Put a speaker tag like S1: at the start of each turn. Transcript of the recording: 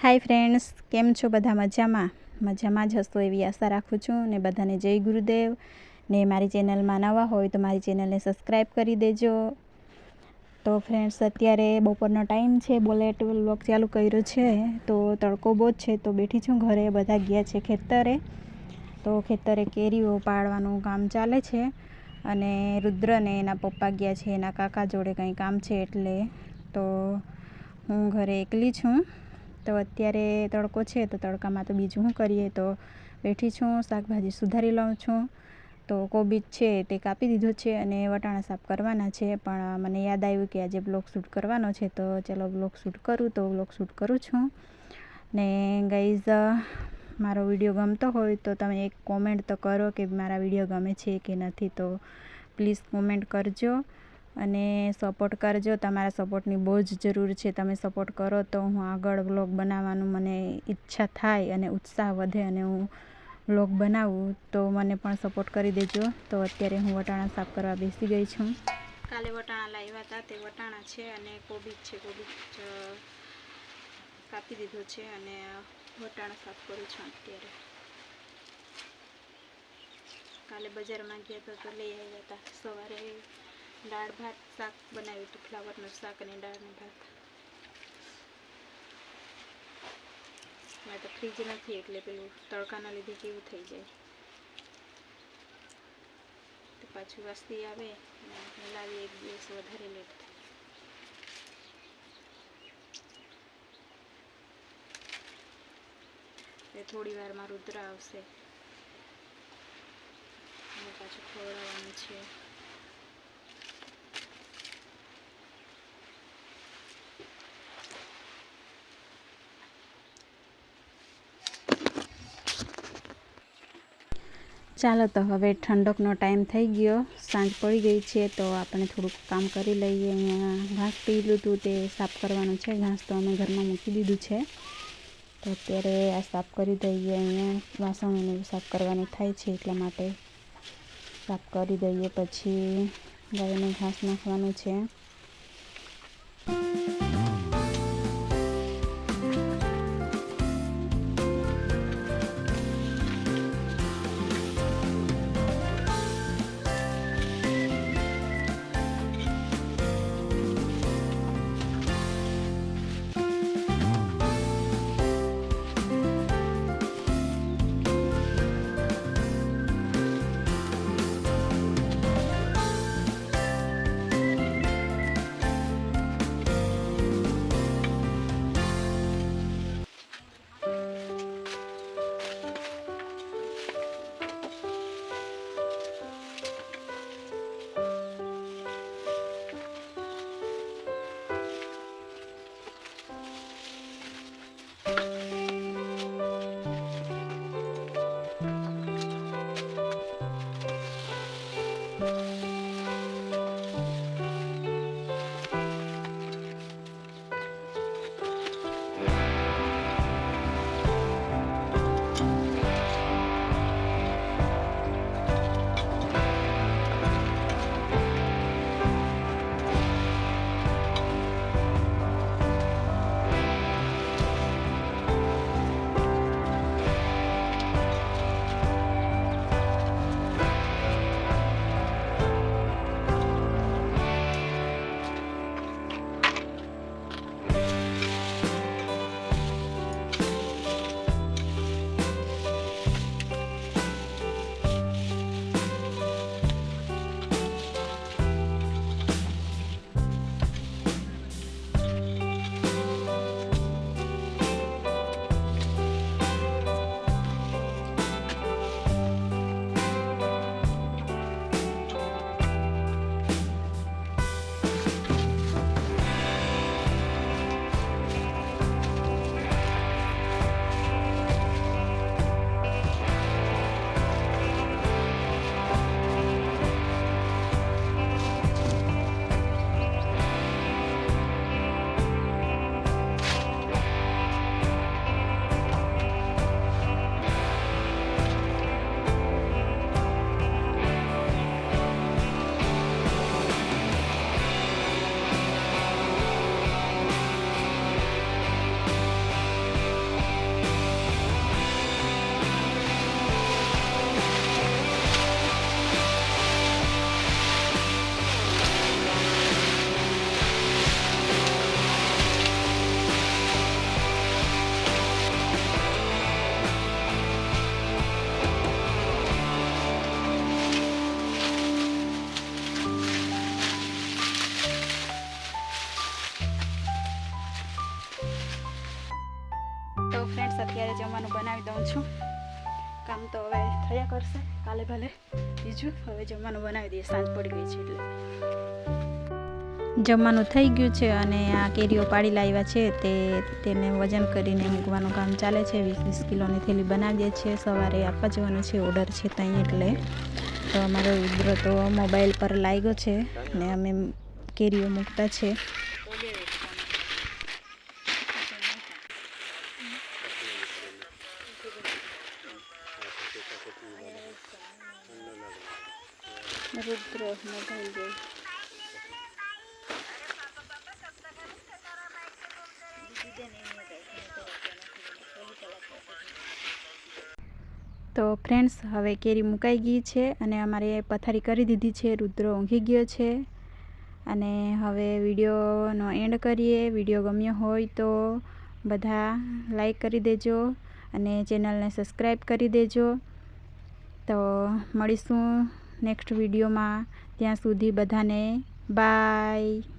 S1: Hi friends, કેમ છો? બધા મજામાં જ હશો એવી આશા રાખું છું. ને બધાને જય ગુરુદેવ. ને મારી ચેનલમાં નવા હોય તો મારી ચેનલને સબસ્ક્રાઈબ કરી દેજો. તો ફ્રેન્ડ્સ, અત્યારે બપોરનો ટાઈમ છે. બુલેટ વ્લોગ ચાલુ કર્યો છે. તો તડકો બહુ જ છે તો બેઠી છું ઘરે. બધા ગયા છે ખેતરે. તો ખેતરે કેરીઓ પાડવાનું કામ ચાલે છે. અને રુદ્ર ને એના પપ્પા ગયા છે એના કાકા જોડે કંઈ કામ છે એટલે. તો હું ઘરે એકલી છું. તો અત્યારે તડકો છે તો તડકામાં તો બીજું શું કરીએ, તો બેઠી છું, શાકભાજી સુધારી લઉં છું. તો કોબીજ છે તે કાપી દીધો છે અને વટાણા સાફ કરવાના છે. પણ મને યાદ આવ્યું કે આજે બ્લોગ શૂટ કરવાનો છે તો ચલો બ્લોગ શૂટ કરું. તો બ્લોગ શૂટ કરું છું. ને ગાઈઝ, મારો વિડીયો ગમતો હોય તો તમે એક કોમેન્ટ તો કરો કે મારા વિડીયો ગમે છે કે નથી. તો પ્લીઝ કોમેન્ટ કરજો અને સપોર્ટ કરજો. તમારા સપોર્ટની બહુ જ જરૂર છે. તમે સપોર્ટ કરો તો હું આગળ વ્લોગ બનાવવાનું મને ઈચ્છા થાય અને ઉત્સાહ વધે અને હું વ્લોગ બનાવું. તો મને પણ સપોર્ટ કરી દેજો. તો અત્યારે હું વટાણા સાફ કરવા બેસી ગઈ છું. કાલે વટાણા લાવ્યા હતા તે વટાણા છે અને કોબીજ છે. કોબીજ કાપી દીધો છે અને વટાણા સાફ કરું છું અત્યારે. કાલે બજારમાં ગયા હતા તો લઈ આવ્યા હતા. સવારે દાળ ભાત શાક બનાવ્યું હતું, ફ્લાવરનું શાક અને દાળનું ભાત. મેં તો ફ્રીજ નથી એટલે પેલું તડકાના લીધે કેવું થઈ જાય તો પાછું વસ્તી આવે અને લાવી એક દિવસ વધારે લેટ થાય. થોડી વારમાં રુદ્ર આવશે અને પાછું ખવડાવવાનું છે. ચાલો તો હવે ઠંડકનો ટાઈમ થઈ ગયો, સાંજ પડી ગઈ છે તો આપણે થોડુંક કામ કરી લઈએ. અહીંયા ઘાસ પીલું હતું તે સાફ કરવાનું છે. ઘાસ તો અમે ઘરમાં મૂકી દીધું છે તો અત્યારે આ સાફ કરી દઈએ. અહીંયા વાસણોને સાફ કરવાની થાય છે એટલા માટે સાફ કરી દઈએ. પછી ગાયને ઘાસ નાખવાનું છે. તો ફ્રેન્ડ્સ અત્યારે જમવાનું બનાવી દઉં છું. કામ તો હવે થયા કરશે કાલે ભલે બીજું. હવે જમવાનું બનાવી દઈએ, સાંજ પડી ગઈ છે એટલે. જમવાનું થઈ ગયું છે અને આ કેરીઓ પાડી લાવ્યા છે તેને વજન કરીને મૂકવાનું કામ ચાલે છે. 20-20 કિલોની થેલી બનાવી દે છે. સવારે આપવા જવાનું છે, ઓર્ડર છે ત્યાં એટલે. તો અમારો રુદ્ર તો મોબાઈલ પર લાગ્યો છે ને અમે કેરીઓ મૂકતા છે. રુદ્ર મોબાઈલ જોઈ તો ફ્રેન્ડ્સ હવે કેરી મુકાઈ ગઈ છે અને અમારે પથારી કરી દીધી છે. રુદ્ર ઊંઘી ગયો છે અને હવે વિડીયોનો એન્ડ કરીએ. વિડીયો ગમ્યો હોય તો બધા લાઈક કરી દેજો અને ચેનલને સબસ્ક્રાઈબ કરી દેજો. તો મળીશું નેક્સ્ટ વિડીયોમાં. ત્યાં સુધી બધાને બાય.